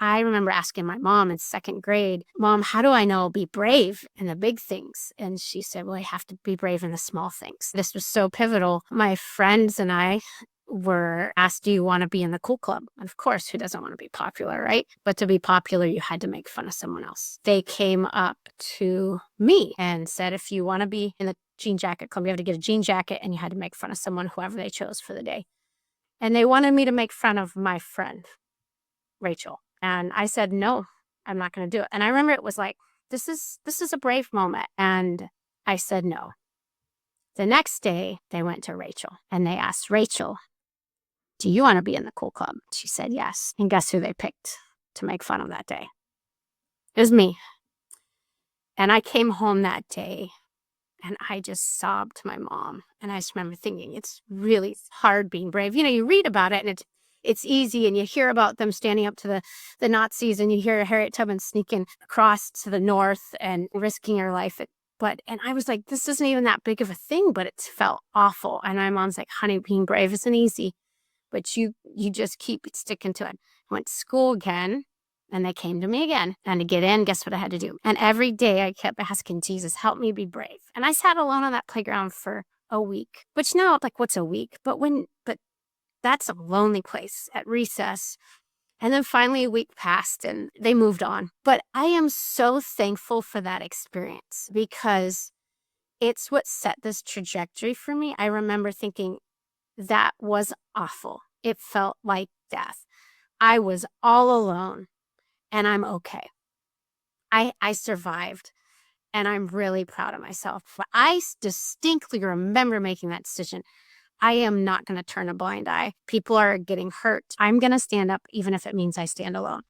I remember asking my mom in second grade, Mom, how do I know be brave in the big things? And she said, well, you have to be brave in the small things. This was so pivotal. My friends and I were asked, do you want to be in the cool club? And of course, who doesn't want to be popular, right? But to be popular, you had to make fun of someone else. They came up to me and said, if you want to be in the jean jacket club, you have to get a jean jacket, and you had to make fun of someone, whoever they chose for the day. And they wanted me to make fun of my friend, Rachel. And I said, no, I'm not going to do it. And I remember it was like, this is a brave moment. And I said, no. The next day, they went to Rachel and they asked Rachel, do you want to be in the cool club? She said, yes. And guess who they picked to make fun of that day? It was me. And I came home that day and I just sobbed to my mom. And I just remember thinking, it's really hard being brave. You know, you read about it and it's easy, and you hear about them standing up to the Nazis, and you hear Harriet Tubman sneaking across to the north and risking her life. And I was like, this isn't even that big of a thing, but it felt awful. And my mom's like, honey, being brave isn't easy, but you just keep sticking to it. I went to school again, and they came to me again. And to get in, guess what I had to do? And every day I kept asking Jesus, help me be brave. And I sat alone on that playground for a week, which now, like, what's a week? But that's a lonely place at recess. And then finally a week passed and they moved on. But I am so thankful for that experience because it's what set this trajectory for me. I remember thinking that was awful. It felt like death. I was all alone and I'm okay. I survived. And I'm really proud of myself. But I distinctly remember making that decision. I am not going to turn a blind eye. People are getting hurt. I'm going to stand up, even if it means I stand alone.